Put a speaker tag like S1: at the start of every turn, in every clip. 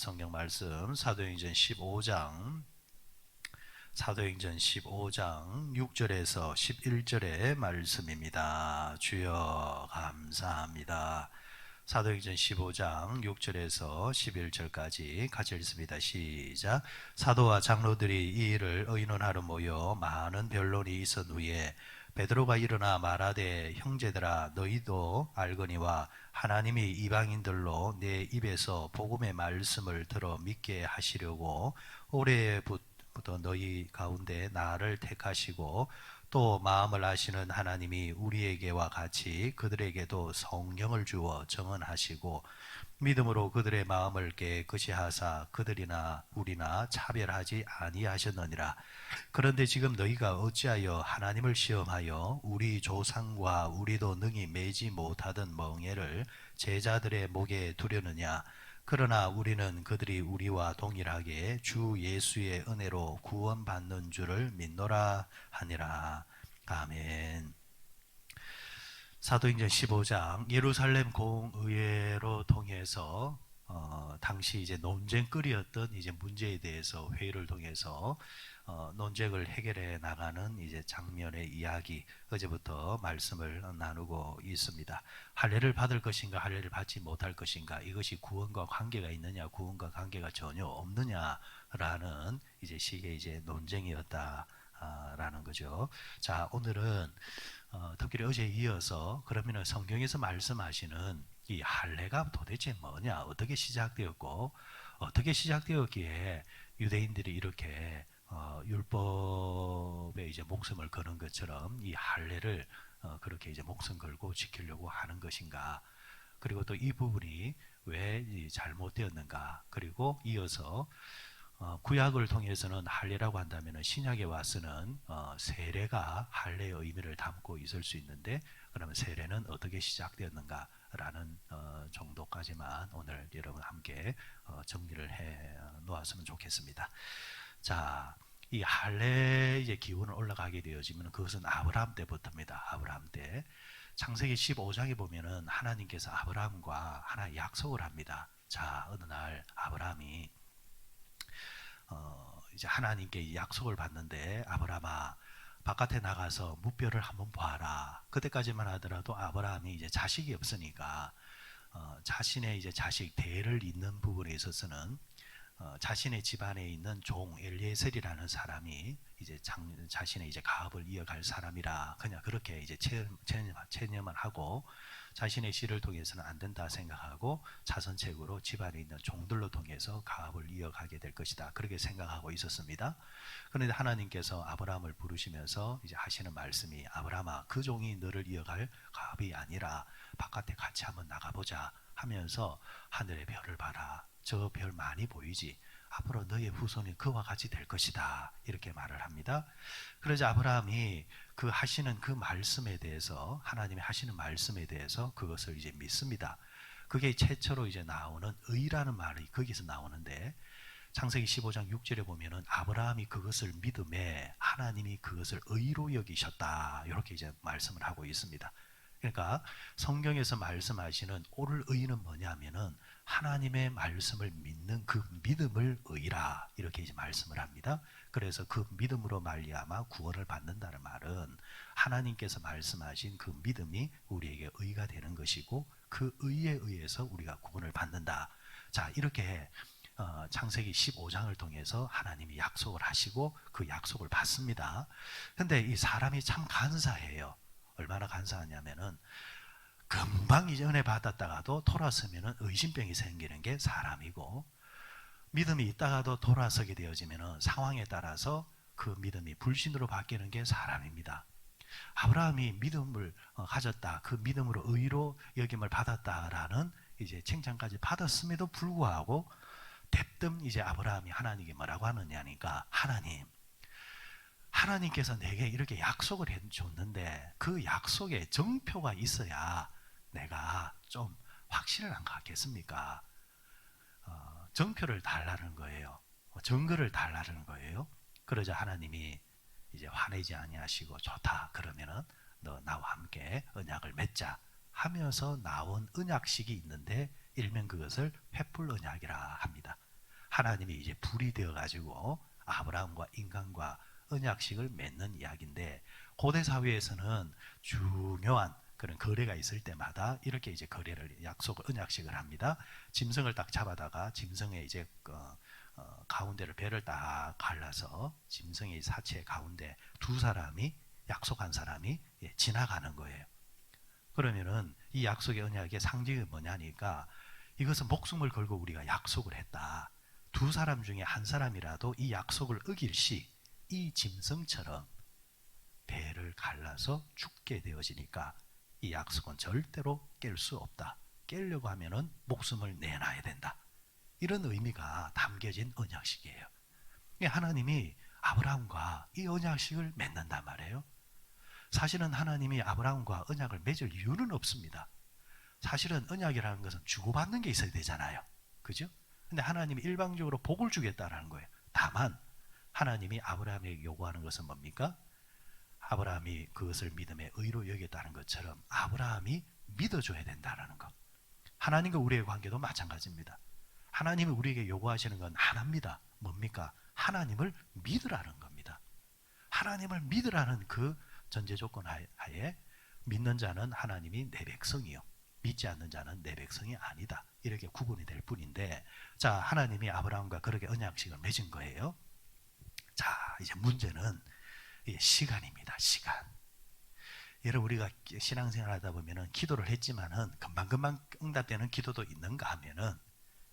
S1: 성경 말씀 사도행전 15장 6절에서 11절의 말씀입니다. 주여 감사합니다. 사도행전 15장 6절에서 11절까지 같이 읽습니다. 시작. 사도와 장로들이 이 일을 의논하러 모여 많은 변론이 있은 후에 베드로가 일어나 말하되, 형제들아, 너희도 알거니와 하나님이 이방인들로 내 입에서 복음의 말씀을 들어 믿게 하시려고 올해부터 너희 가운데 나를 택하시고 또 마음을 아시는 하나님이 우리에게와 같이 그들에게도 성령을 주어 정언하시고 믿음으로 그들의 마음을 깨끗이 하사 그들이나 우리나 차별하지 아니하셨느니라. 그런데 지금 너희가 어찌하여 하나님을 시험하여 우리 조상과 우리도 능히 매지 못하던 멍에를 제자들의 목에 두려느냐. 그러나 우리는 그들이 우리와 동일하게 주 예수의 은혜로 구원받는 줄을 믿노라 하니라. 아멘. 사도행전 15장 예루살렘 공의회로 통해서 당시 이제 논쟁거리였던 이제 문제에 대해서 회의를 통해서 논쟁을 해결해 나가는 이제 장면의 이야기, 어제부터 말씀을 나누고 있습니다. 할례를 받을 것인가 할례를 받지 못할 것인가, 이것이 구원과 관계가 있느냐 구원과 관계가 전혀 없느냐라는 이제 식의 이제 논쟁이었다라는 거죠. 자, 오늘은 특별히 어제에 이어서 그러면 성경에서 말씀하시는 이 할례가 도대체 뭐냐, 어떻게 시작되었고 어떻게 시작되었기에 유대인들이 이렇게 율법에 이제 목숨을 거는 것처럼 이 할례를 그렇게 이제 목숨 걸고 지키려고 하는 것인가, 그리고 또 이 부분이 왜 잘못되었는가, 그리고 이어서 구약을 통해서는 할례라고 한다면 신약에 와서는 세례가 할례의 의미를 담고 있을 수 있는데, 그러면 세례는 어떻게 시작되었는가라는 정도까지만 오늘 여러분 함께 정리를 해 놓았으면 좋겠습니다. 자, 이 할례 이제 기운을 올라가게 되어지면 그것은 아브라함 때부터입니다. 아브라함 때 창세기 15장에 보면은 하나님께서 아브라함과 하나의 약속을 합니다. 자, 어느 날 아브라함이 이제 하나님께 약속을 받는데, 아브라함아, 바깥에 나가서 무뼈를 한번 봐라. 그때까지만 하더라도 아브라함이 이제 자식이 없으니까 자신의 이제 자식 대를 잇는 부분에 있어서는 자신의 집안에 있는 종 엘리에셀이라는 사람이 이제 자신의 이제 가업을 이어갈 사람이라 그냥 그렇게 이제 체념만 하고, 자신의 씨를 통해서는 안 된다 생각하고 자선책으로 집안에 있는 종들로 통해서 가업을 이어가게 될 것이다, 그렇게 생각하고 있었습니다. 그런데 하나님께서 아브라함을 부르시면서 이제 하시는 말씀이, 아브라함아, 그 종이 너를 이어갈 가업이 아니라 바깥에 같이 한번 나가보자 하면서 하늘의 별을 봐라. 저 별 많이 보이지? 앞으로 너의 후손이 그와 같이 될 것이다, 이렇게 말을 합니다. 그러자 아브라함이 그 하시는 그 말씀에 대해서, 하나님이 하시는 말씀에 대해서 그것을 이제 믿습니다. 그게 최초로 이제 나오는 의라는 말이 거기서 나오는데, 창세기 15장 6절에 보면은 아브라함이 그것을 믿음에 하나님이 그것을 의로 여기셨다, 이렇게 이제 말씀을 하고 있습니다. 그러니까 성경에서 말씀하시는 옳을 의는 뭐냐면은 하나님의 말씀을 믿는 그 믿음을 의라, 이렇게 이제 말씀을 합니다. 그래서 그 믿음으로 말미암아 구원을 받는다는 말은 하나님께서 말씀하신 그 믿음이 우리에게 의가 되는 것이고, 그 의에 의해서 우리가 구원을 받는다. 자, 이렇게 창세기 15장을 통해서 하나님이 약속을 하시고 그 약속을 받습니다. 근데 이 사람이 참 간사해요. 얼마나 간사하냐면은 금방 이제 은혜 받았다가도 돌아서면은 의심병이 생기는 게 사람이고, 믿음이 있다가도 돌아서게 되어지면은 상황에 따라서 그 믿음이 불신으로 바뀌는 게 사람입니다. 아브라함이 믿음을 가졌다, 그 믿음으로 의로 여김을 받았다라는 이제 칭찬까지 받았음에도 불구하고 대뜸 이제 아브라함이 하나님께 뭐라고 하느냐니까, 하나님께서 내게 이렇게 약속을 해줬는데 그 약속에 정표가 있어야 내가 좀 확신을 안 갖겠습니까? 정표를 달라는 거예요. 증거를 달라는 거예요. 그러자 하나님이 이제 화내지 아니하시고, 좋다, 그러면은 너 나와 함께 언약을 맺자 하면서 나온 언약식이 있는데 일명 그것을 횃불 언약이라 합니다. 하나님이 이제 불이 되어 가지고 아브라함과 인간과 언약식을 맺는 이야기인데, 고대 사회에서는 중요한 그런 거래가 있을 때마다 이렇게 이제 거래를, 약속을, 언약식을 합니다. 짐승을 딱 잡아다가 짐승의 이제 가운데를 배를 딱 갈라서 짐승의 사체 가운데 두 사람이, 약속한 사람이 지나가는 거예요. 그러면은 이 약속의 언약의 상징이 뭐냐니까, 이것은 목숨을 걸고 우리가 약속을 했다. 두 사람 중에 한 사람이라도 이 약속을 어길 시 이 짐승처럼 배를 갈라서 죽게 되어지니까 이 약속은 절대로 깰 수 없다. 깨려고 하면은 목숨을 내놔야 된다. 이런 의미가 담겨진 언약식이에요. 하나님이 아브라함과 이 언약식을 맺는단 말이에요. 사실은 하나님이 아브라함과 언약을 맺을 이유는 없습니다. 사실은 언약이라는 것은 주고받는 게 있어야 되잖아요. 그죠? 근데 하나님이 일방적으로 복을 주겠다라는 거예요. 다만 하나님이 아브라함에게 요구하는 것은 뭡니까? 아브라함이 그것을 믿음의 의로 여겼다는 것처럼 아브라함이 믿어줘야 된다는 것. 하나님과 우리의 관계도 마찬가지입니다. 하나님이 우리에게 요구하시는 건 하나입니다. 뭡니까? 하나님을 믿으라는 겁니다. 하나님을 믿으라는 그 전제 조건 하에 믿는 자는 하나님이 내 백성이요, 믿지 않는 자는 내 백성이 아니다, 이렇게 구분이 될 뿐인데, 자, 하나님이 아브라함과 그렇게 언약식을 맺은 거예요. 자, 이제 문제는 시간입니다. 시간. 여러분, 우리가 신앙생활 하다 보면은 기도를 했지만은 금방금방 응답되는 기도도 있는가 하면은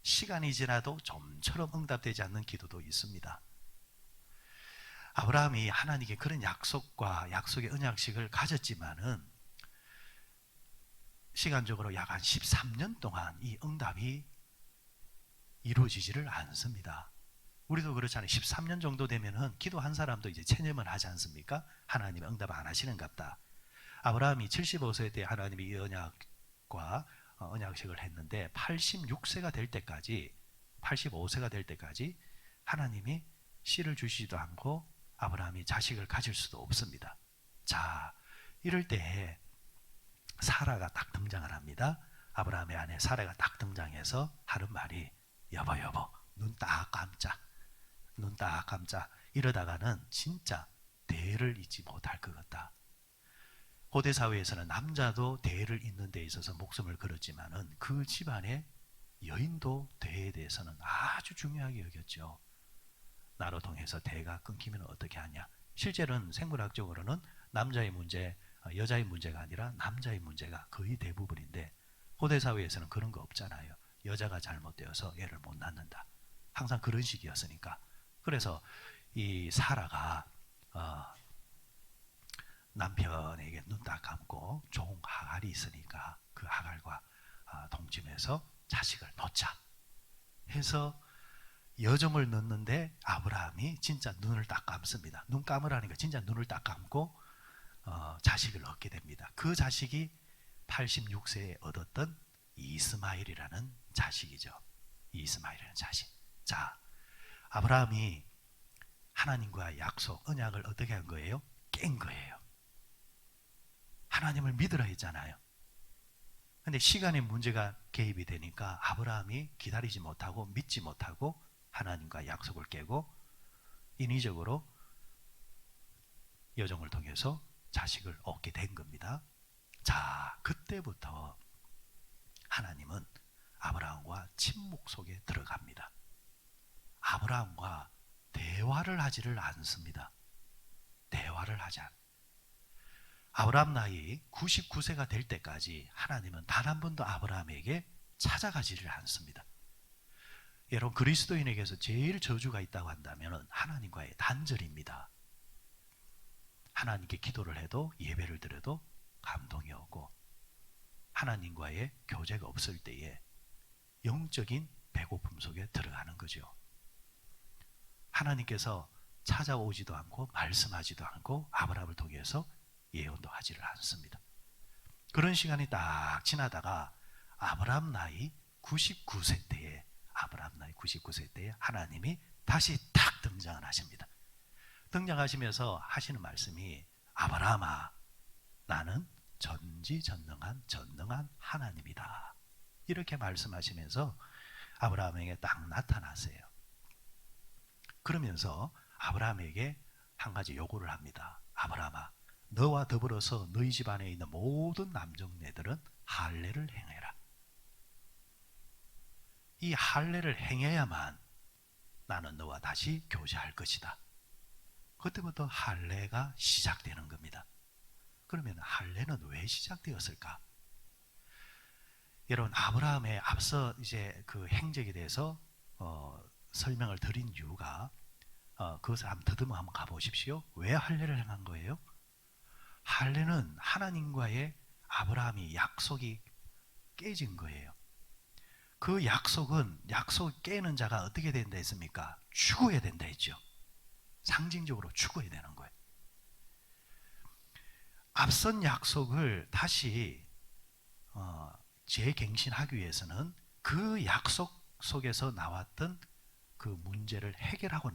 S1: 시간이 지나도 좀처럼 응답되지 않는 기도도 있습니다. 아브라함이 하나님께 그런 약속과 약속의 언약식을 가졌지만은 시간적으로 약 한 13년 동안 이 응답이 이루어지지를 않습니다. 우리도 그렇잖아요. 13년 정도 되면은 기도한 사람도 이제 체념을 하지 않습니까? 하나님 응답 안 하시는갑다. 아브라함이 75세 때 하나님이 이 언약과 언약식을 했는데 86세가 될 때까지, 85세가 될 때까지 하나님이 씨를 주시지도 않고 아브라함이 자식을 가질 수도 없습니다. 자, 이럴 때 사라가 딱 등장을 합니다. 아브라함의 아내 사라가 딱 등장해서 하는 말이, 여보 여보, 눈 딱 감자, 눈 딱 감자. 이러다가는 진짜 대를 잇지 못할 것 같다. 고대 사회에서는 남자도 대를 잇는 데 있어서 목숨을 걸었지만은 그 집안의 여인도 대에 대해서는 아주 중요하게 여겼죠. 나로 통해서 대가 끊기면 어떻게 하냐. 실제로는 생물학적으로는 남자의 문제, 여자의 문제가 아니라 남자의 문제가 거의 대부분인데, 고대 사회에서는 그런 거 없잖아요. 여자가 잘못되어서 애를 못 낳는다. 항상 그런 식이었으니까. 그래서 이 사라가 남편에게 눈 딱 감고 종 하갈이 있으니까 그 하갈과 동침해서 자식을 놓자 해서 여종을 넣는데, 아브라함이 진짜 눈을 딱 감습니다. 눈 감으라니까 진짜 눈을 딱 감고 자식을 얻게 됩니다. 그 자식이 86세에 얻었던 이스마엘이라는 자식이죠. 이스마엘이라는 자식. 자, 아브라함이 하나님과 약속, 언약을 어떻게 한 거예요? 깬 거예요. 하나님을 믿으라 했잖아요. 근데 시간의 문제가 개입이 되니까 아브라함이 기다리지 못하고 믿지 못하고 하나님과 약속을 깨고 인위적으로 여종을 통해서 자식을 얻게 된 겁니다. 자, 그때부터 하나님은 아브라함과 침묵 속에 들어갑니다. 아브라함과 대화를 하지를 않습니다. 대화를 하지 않. 아브라함 나이 99세가 될 때까지 하나님은 단 한 번도 아브라함에게 찾아가지를 않습니다. 여러분, 그리스도인에게서 제일 저주가 있다고 한다면 하나님과의 단절입니다. 하나님께 기도를 해도, 예배를 드려도 감동이 오고, 하나님과의 교제가 없을 때에 영적인 배고픔 속에 들어가는 거죠. 하나님께서 찾아오지도 않고 말씀하지도 않고 아브라함을 통해서 예언도 하지를 않습니다. 그런 시간이 딱 지나다가 아브라함 나이 99세 때에, 아브라함 나이 99세 때에 하나님이 다시 딱 등장을 하십니다. 등장하시면서 하시는 말씀이, 아브라함아, 나는 전지전능한 하나님이다. 이렇게 말씀하시면서 아브라함에게 딱 나타나세요. 그러면서 아브라함에게 한 가지 요구를 합니다. 아브라함아, 너와 더불어서 너희 집안에 있는 모든 남종네들은 할례를 행해라. 이 할례를 행해야만 나는 너와 다시 교제할 것이다. 그때부터 할례가 시작되는 겁니다. 그러면 할례는 왜 시작되었을까? 여러분, 아브라함의 앞서 이제 그 행적에 대해서 설명을 드린 이유가 그것을 한번 더듬어 한번 가보십시오. 왜 할례를 행한 거예요? 할례는 하나님과의 아브라함이 약속이 깨진 거예요. 그 약속은 약속 깨는 자가 어떻게 된다 했습니까? 죽어야 된다 했죠. 상징적으로 죽어야 되는 거예요. 앞선 약속을 다시 재갱신하기 위해서는 그 약속 속에서 나왔던 그 문제를 해결하고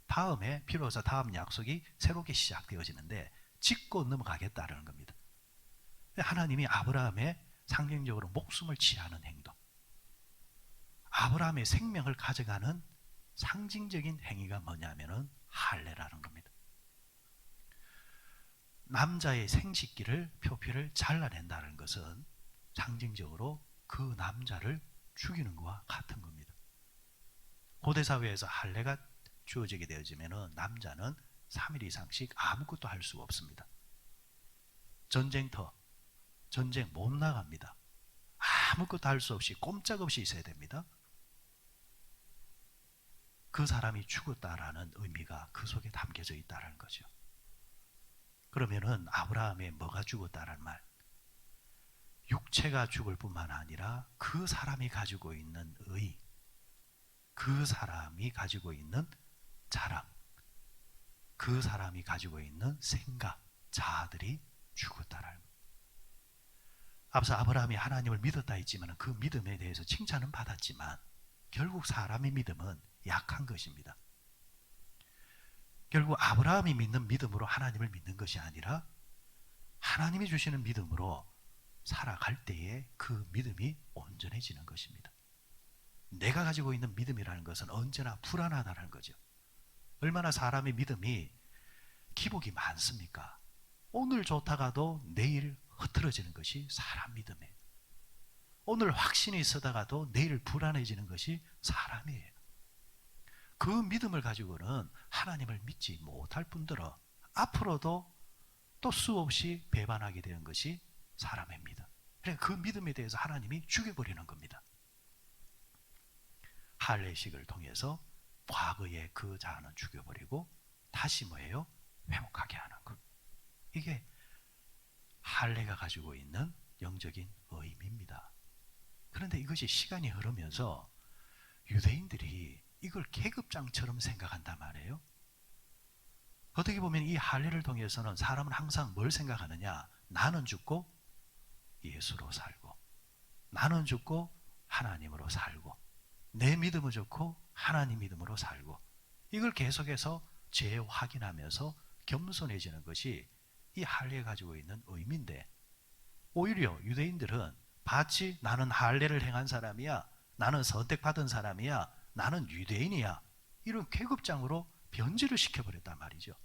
S1: 다음에 비로소 다음 약속이 새롭게 시작되어지는데 짚고 넘어가겠다는 겁니다. 하나님이 아브라함의 상징적으로 목숨을 취하는 행동, 아브라함의 생명을 가져가는 상징적인 행위가 뭐냐면은 할례라는 겁니다. 남자의 생식기를 표피를 잘라낸다는 것은 상징적으로 그 남자를 죽이는 것과 같은 겁니다. 고대 사회에서 할례가 주어지게 되어지면 남자는 3일 이상씩 아무것도 할 수가 없습니다. 전쟁터, 전쟁 못 나갑니다. 아무것도 할 수 없이 꼼짝없이 있어야 됩니다. 그 사람이 죽었다라는 의미가 그 속에 담겨져 있다는 거죠. 그러면은 아브라함의 뭐가 죽었다는 말? 육체가 죽을 뿐만 아니라 그 사람이 가지고 있는 의, 그 사람이 가지고 있는 자랑, 그 사람이 가지고 있는 생각, 자아들이 죽었다라는 거예요. 앞서 아브라함이 하나님을 믿었다 했지만 그 믿음에 대해서 칭찬은 받았지만 결국 사람의 믿음은 약한 것입니다. 결국 아브라함이 믿는 믿음으로 하나님을 믿는 것이 아니라 하나님이 주시는 믿음으로 살아갈 때에 그 믿음이 온전해지는 것입니다. 내가 가지고 있는 믿음이라는 것은 언제나 불안하다는 거죠. 얼마나 사람의 믿음이 기복이 많습니까? 오늘 좋다가도 내일 흐트러지는 것이 사람 믿음이에요. 오늘 확신이 있다가도 내일 불안해지는 것이 사람이에요. 그 믿음을 가지고는 하나님을 믿지 못할 뿐더러 앞으로도 또 수없이 배반하게 되는 것이 사람의 믿음. 그러니까 그 믿음에 대해서 하나님이 죽여버리는 겁니다. 할례식을 통해서 과거의 그 자아는 죽여버리고 다시 뭐예요? 회복하게 하는 것. 이게 할례가 가지고 있는 영적인 의미입니다. 그런데 이것이 시간이 흐르면서 유대인들이 이걸 계급장처럼 생각한단 말이에요. 어떻게 보면 이 할례를 통해서는 사람은 항상 뭘 생각하느냐? 나는 죽고 예수로 살고, 나는 죽고 하나님으로 살고, 내 믿음은 좋고 하나님 믿음으로 살고, 이걸 계속해서 재확인하면서 겸손해지는 것이 이 할례가 가지고 있는 의미인데, 오히려 유대인들은 봤지? 나는 할례를 행한 사람이야, 나는 선택받은 사람이야, 나는 유대인이야, 이런 계급장으로 변질을 시켜버렸단 말이죠.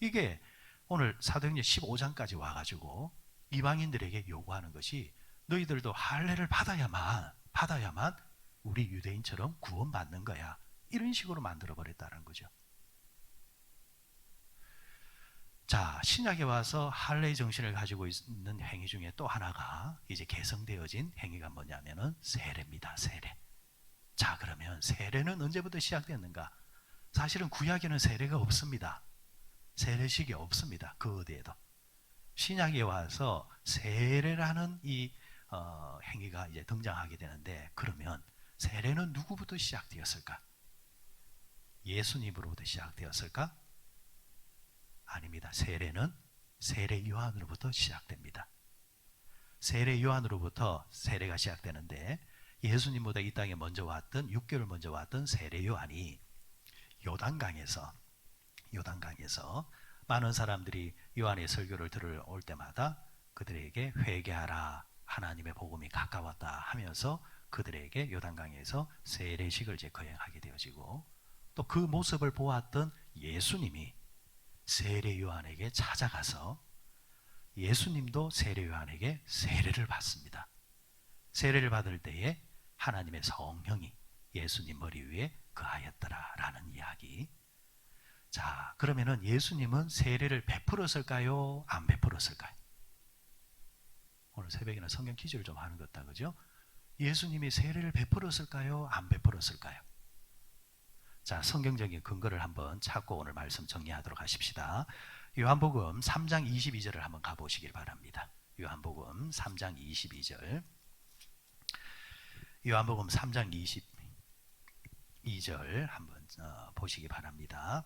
S1: 이게 오늘 사도행전 15장까지 와가지고 이방인들에게 요구하는 것이 너희들도 할례를 받아야만 우리 유대인처럼 구원받는 거야, 이런 식으로 만들어버렸다는 거죠. 자, 신약에 와서 할례의 정신을 가지고 있는 행위 중에 또 하나가 이제 개성되어진 행위가 뭐냐면은 세례입니다. 세례. 자, 그러면 세례는 언제부터 시작됐는가? 사실은 구약에는 세례가 없습니다. 세례식이 없습니다. 그 어디에도. 신약에 와서 세례라는 이 행위가 이제 등장하게 되는데, 그러면 세례는 누구부터 시작되었을까? 예수님으로부터 시작되었을까? 아닙니다. 세례는 세례 요한으로부터 시작됩니다. 세례 요한으로부터 세례가 시작되는데, 예수님보다 이 땅에 먼저 왔던 6개월 먼저 왔던 세례 요한이 요단강에서 많은 사람들이 요한의 설교를 들어올 때마다 그들에게 회개하라, 하나님의 복음이 가까웠다 하면서 그들에게 요단강에서 세례식을 거행하게 되어지고, 또 그 모습을 보았던 예수님이 세례 요한에게 찾아가서 예수님도 세례 요한에게 세례를 받습니다. 세례를 받을 때에 하나님의 성령이 예수님 머리 위에 거하였더라라는 이야기. 자, 그러면은 예수님은 세례를 베풀었을까요? 안 베풀었을까요? 오늘 새벽에는 성경 퀴즈를 좀 하는 것 같다, 그죠? 예수님이 세례를 베풀었을까요? 안 베풀었을까요? 자, 성경적인 근거를 한번 찾고 오늘 말씀 정리하도록 하십시다. 요한복음 3장 22절을 한번 가보시길 바랍니다. 요한복음 3장 22절. 요한복음 3장 22절 한번 보시기 바랍니다.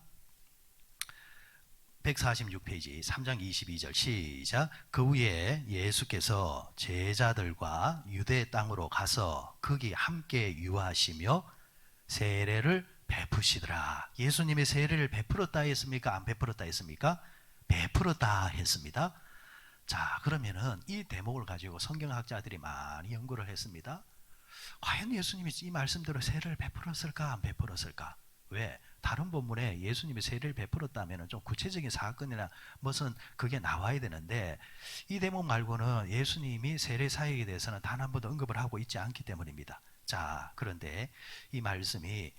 S1: 146페이지 3장 22절 시작. 그 후에 예수께서 제자들과 유대 땅으로 가서 거기 함께 유하시며 세례를 베푸시더라. 예수님이 세례를 베풀었다 했습니까? 안 베풀었다 했습니까? 베풀었다 했습니다. 자, 그러면은 이 대목을 가지고 성경학자들이 많이 연구를 했습니다. 과연 예수님이 이 말씀대로 세례를 베풀었을까? 안 베풀었을까? 왜? 다른 본문에 예수님이 세례를 베풀었다면 좀 구체적인 사건이나 무슨 그게 나와야 되는데 이 대목 말고는 예수님이 세례 사역에 대해서는 단 한 번도 언급을 하고 있지 않기 때문입니다. 자, 그런데 이 말씀이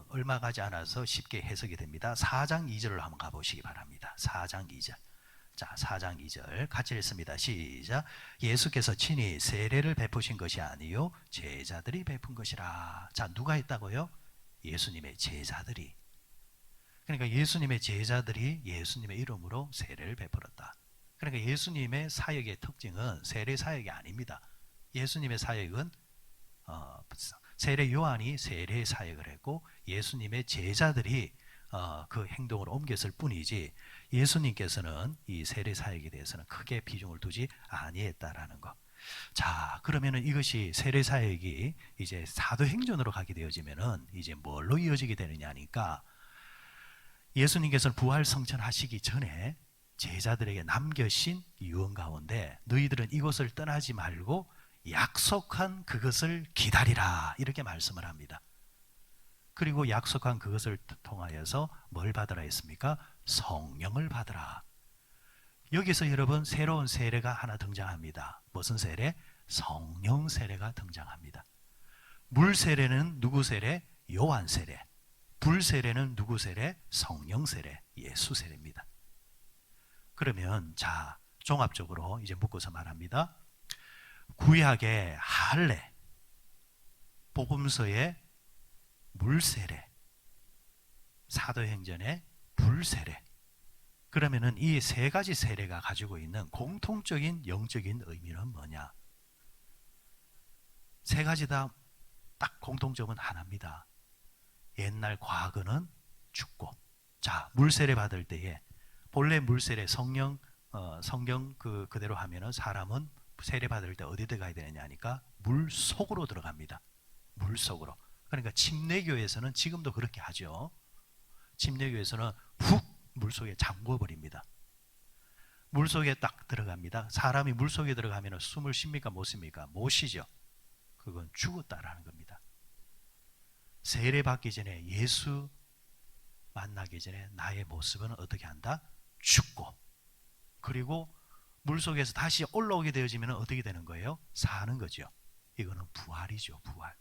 S1: 얼마 가지 않아서 쉽게 해석이 됩니다. 4장 2절로 한번 가보시기 바랍니다. 4장 2절. 자, 4장 2절 같이 읽습니다. 시작. 예수께서 친히 세례를 베푸신 것이 아니요 제자들이 베푼 것이라. 자, 누가 했다고요? 예수님의 제자들이. 그러니까 예수님의 제자들이 예수님의 이름으로 세례를 베풀었다. 그러니까 예수님의 사역의 특징은 세례 사역이 아닙니다. 예수님의 사역은 세례 요한이 세례 사역을 했고 예수님의 제자들이 그 행동을 옮겼을 뿐이지 예수님께서는 이 세례 사역에 대해서는 크게 비중을 두지 아니했다라는 것. 자, 그러면은 이것이 세례 사역이 이제 사도행전으로 가게 되어지면은 이제 뭘로 이어지게 되느냐니까 예수님께서는 부활 성천하시기 전에 제자들에게 남겨신 유언 가운데 너희들은 이곳을 떠나지 말고 약속한 그것을 기다리라 이렇게 말씀을 합니다. 그리고 약속한 그것을 통하여서 뭘 받으라 했습니까? 성령을 받으라. 여기서 여러분 새로운 세례가 하나 등장합니다. 무슨 세례? 성령 세례가 등장합니다. 물 세례는 누구 세례? 요한 세례. 불 세례는 누구 세례? 성령 세례, 예수 세례입니다. 그러면 자, 종합적으로 이제 묶어서 말합니다. 구약의 할례, 복음서의 물세례, 사도행전의 불세례. 그러면은 이 세 가지 세례가 가지고 있는 공통적인 영적인 의미는 뭐냐? 세 가지 다 딱 공통점은 하나입니다. 옛날 과거는 죽고, 자, 물세례 받을 때에 본래 물세례 성령 성경 그대로 하면은 사람은 세례 받을 때 어디 들어가야 되느냐니까 물 속으로 들어갑니다. 물 속으로. 그러니까 침례교에서는 지금도 그렇게 하죠. 침례교에서는 훅 물속에 잠궈 버립니다. 물속에 딱 들어갑니다. 사람이 물속에 들어가면 숨을 쉽니까 못 쉽니까? 못 쉬죠. 그건 죽었다라는 겁니다. 세례 받기 전에 예수 만나기 전에 나의 모습은 어떻게 한다? 죽고, 그리고 물속에서 다시 올라오게 되어지면 어떻게 되는 거예요? 사는 거죠. 이거는 부활이죠. 부활.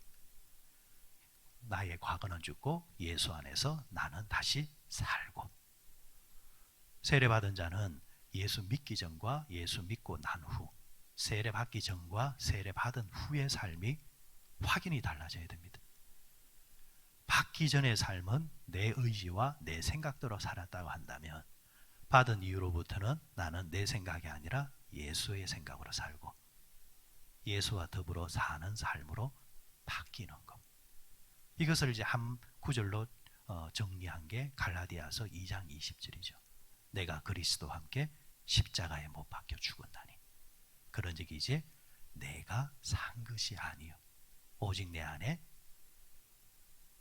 S1: 나의 과거는 죽고 예수 안에서 나는 다시 살고. 세례받은 자는 예수 믿기 전과 예수 믿고 난 후, 세례받기 전과 세례받은 후의 삶이 확연히 달라져야 됩니다. 받기 전의 삶은 내 의지와 내 생각대로 살았다고 한다면 받은 이후로부터는 나는 내 생각이 아니라 예수의 생각으로 살고 예수와 더불어 사는 삶으로 바뀌는 것. 이것을 이제 한 구절로 정리한 게 갈라디아서 2장 20절이죠. 내가 그리스도와 함께 십자가에 못 박혀 죽었나니 그런즉 이제 내가 산 것이 아니요 오직 내 안에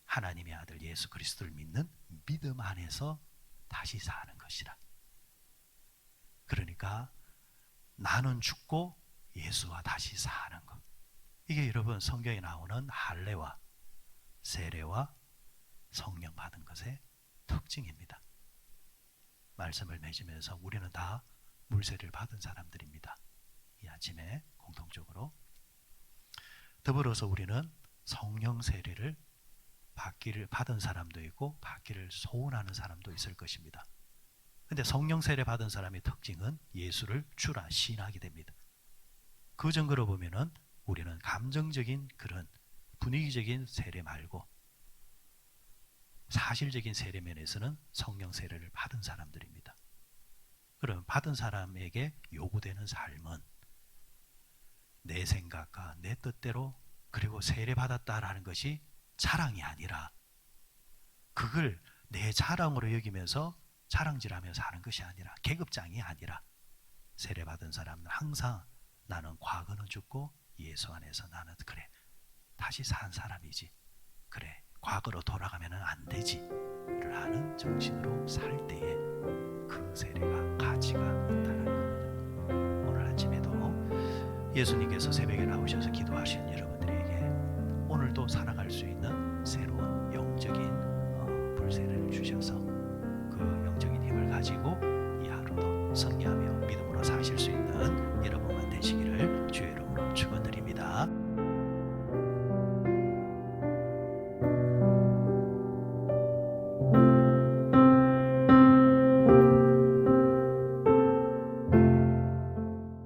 S1: 하나님의 아들 예수 그리스도를 믿는 믿음 안에서 다시 사는 것이라. 그러니까 나는 죽고 예수와 다시 사는 것. 이게 여러분 성경에 나오는 할례와 세례와 성령 받은 것의 특징입니다. 말씀을 맺으면서 우리는 다 물세를 받은 사람들입니다. 이 아침에 공통적으로. 더불어서 우리는 성령 세례를 받은 사람도 있고 받기를 소원하는 사람도 있을 것입니다. 근데 성령 세례 받은 사람의 특징은 예수를 주라 시인하게 됩니다. 그 증거로 보면은 우리는 감정적인 그런 분위기적인 세례 말고 사실적인 세례 면에서는 성령 세례를 받은 사람들입니다. 그럼 받은 사람에게 요구되는 삶은 내 생각과 내 뜻대로 그리고 세례 받았다라는 것이 자랑이 아니라 그걸 내 자랑으로 여기면서 자랑질하면서 하는 것이 아니라 계급장이 아니라 세례 받은 사람은 항상 나는 과거는 죽고 예수 안에서 나는 그래 다시 산 사람이지 그래 과거로 돌아가면 안 되지 라는 정신으로 살 때에 그 세례가 가치가 있다는 겁니다. 오늘 아침에도 예수님께서 새벽에 나오셔서 기도하신 여러분들에게 오늘도 살아갈 수 있는 새로운 영적인 불세례를 주셔서 그 영적인 힘을 가지고 이 하루도 승리하며 믿음으로 사실 수 있는 여러분만 되시기를 주의 이름으로 축원드립니다.